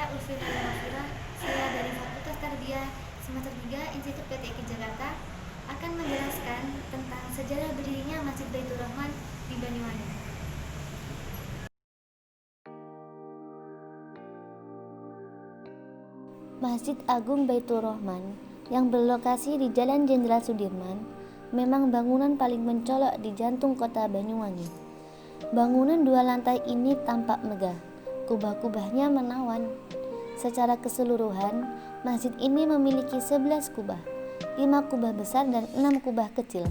Saya Ursula Mafira, saya dari Fakultas Tarbiyah semester 3 Institut PTIK Jakarta akan menjelaskan tentang sejarah berdirinya Masjid Baitur Rahman di Banyuwangi. Masjid Agung Baitur Rahman yang berlokasi di Jalan Jenderal Sudirman memang bangunan paling mencolok di jantung kota Banyuwangi. Bangunan dua lantai ini tampak megah, kubah-kubahnya menawan. Secara keseluruhan, masjid ini memiliki 11 kubah, 5 kubah besar dan 6 kubah kecil.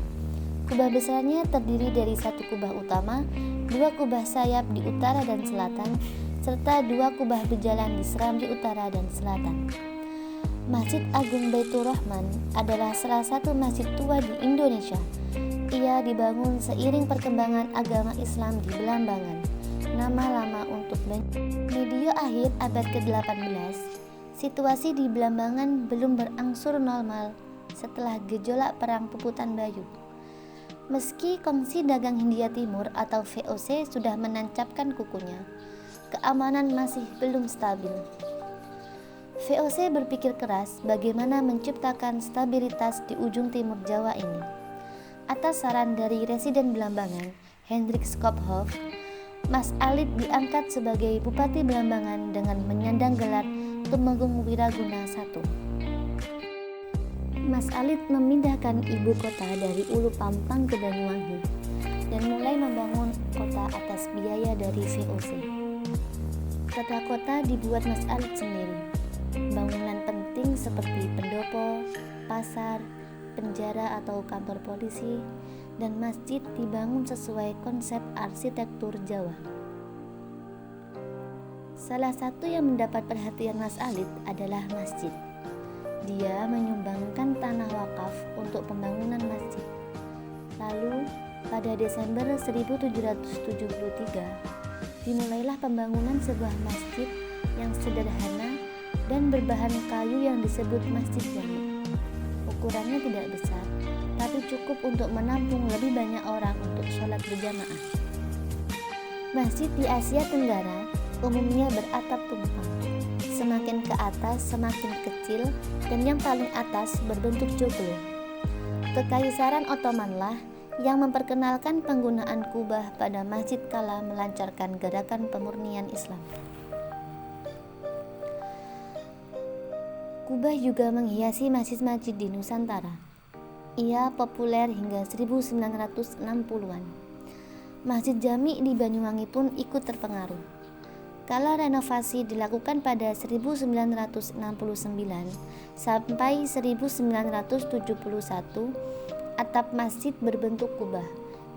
Kubah besarnya terdiri dari 1 kubah utama, 2 kubah sayap di utara dan selatan, serta 2 kubah berjalan di serambi utara dan selatan. Masjid Agung Baitur Rahman adalah salah satu masjid tua di Indonesia. Ia dibangun seiring perkembangan agama Islam di Belambangan. Nama lama untuk medio akhir abad ke-18, situasi di Belambangan belum berangsur normal setelah gejolak Perang Puputan Bayu. Meski Kongsi Dagang Hindia Timur atau VOC sudah menancapkan kukunya, keamanan masih belum stabil. VOC berpikir keras bagaimana menciptakan stabilitas di ujung timur Jawa ini. Atas saran dari Residen Belambangan, Hendrik Skophoff, Mas Alit diangkat sebagai Bupati Belambangan dengan menyandang gelar Tumenggung Wiraguna I. Mas Alit memindahkan ibu kota dari Ulu Pampang ke Banyuwangi dan mulai membangun kota atas biaya dari VOC. Tata kota dibuat Mas Alit sendiri. Bangunan penting seperti pendopo, pasar, penjara atau kantor polisi, dan masjid dibangun sesuai konsep arsitektur Jawa. Salah satu yang mendapat perhatian Mas Alit adalah masjid. Dia menyumbangkan tanah wakaf untuk pembangunan masjid. Lalu, pada Desember 1773, dimulailah pembangunan sebuah masjid yang sederhana dan berbahan kayu yang disebut Masjid Jami. Ukurannya tidak besar, tapi cukup untuk menampung lebih banyak orang untuk sholat berjamaah. Masjid di Asia Tenggara umumnya beratap tumpang. Semakin ke atas semakin kecil dan yang paling atas berbentuk joglo. Kekaisaran Ottomanlah yang memperkenalkan penggunaan kubah pada masjid kala melancarkan gerakan pemurnian Islam. Kubah juga menghiasi masjid-masjid di Nusantara. Ia populer hingga 1960-an. Masjid Jami di Banyuwangi pun ikut terpengaruh. Kala renovasi dilakukan pada 1969 sampai 1971, atap masjid berbentuk kubah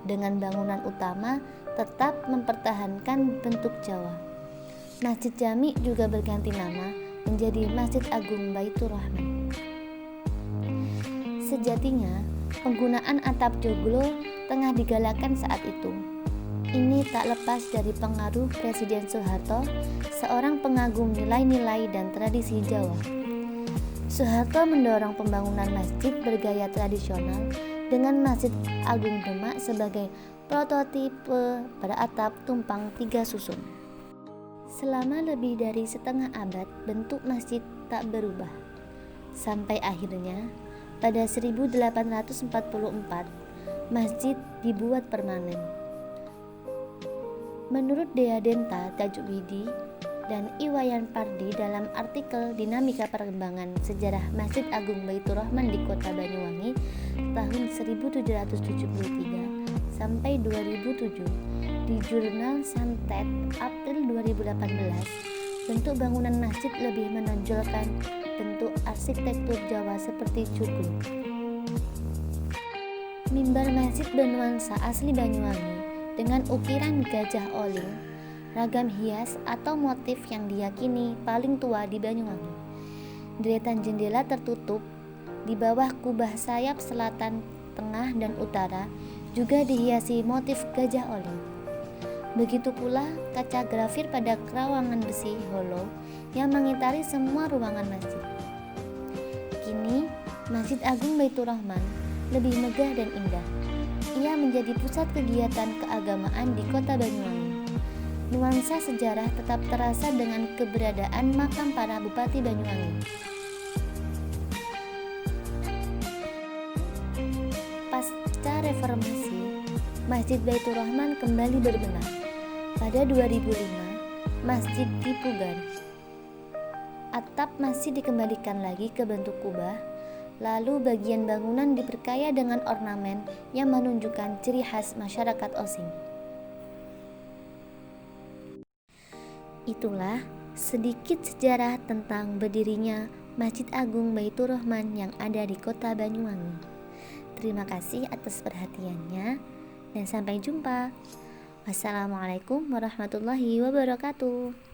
dengan bangunan utama tetap mempertahankan bentuk Jawa. Masjid Jami juga berganti nama menjadi Masjid Agung Baitur Rahman. Sejatinya, penggunaan atap joglo tengah digalakkan saat itu. Ini tak lepas dari pengaruh Presiden Soeharto, seorang pengagum nilai-nilai dan tradisi Jawa. Soeharto mendorong pembangunan masjid bergaya tradisional dengan Masjid Agung Demak sebagai prototipe beratap tumpang 3 susun. Selama lebih dari setengah abad, bentuk masjid tak berubah. Sampai akhirnya, pada 1844, masjid dibuat permanen. Menurut Dea Denta Tajwidi dan Iwayan Pardi dalam artikel Dinamika Perkembangan Sejarah Masjid Agung Baitur Rahman di Kota Banyuwangi tahun 1773 sampai 2007 di jurnal Santet April 2018, bentuk bangunan masjid lebih menonjolkan bentuk arsitektur Jawa seperti joglo. Mimbar masjid bernuansa asli Banyuwangi dengan ukiran gajah oling, ragam hias atau motif yang diyakini paling tua di Banyuwangi. Deretan jendela tertutup di bawah kubah sayap selatan, tengah, dan utara juga dihiasi motif gajah oling. Begitu pula kaca grafir pada kerawangan besi holo yang mengitari semua ruangan masjid. Kini, Masjid Agung Baitur Rahman lebih megah dan indah. Ia menjadi pusat kegiatan keagamaan di Kota Banyuwangi. nuansa sejarah tetap terasa dengan keberadaan makam para Bupati Banyuwangi. Pasca reformasi, Masjid Baitur Rahman kembali berbenah. Pada 2005, masjid dipugar. Atap masih dikembalikan lagi ke bentuk kubah, lalu bagian bangunan diperkaya dengan ornamen yang menunjukkan ciri khas masyarakat Osing. Itulah sedikit sejarah tentang berdirinya Masjid Agung Baitur Rahman yang ada di Kota Banyuwangi. Terima kasih atas perhatiannya dan sampai jumpa. Wassalamualaikum warahmatullahi wabarakatuh.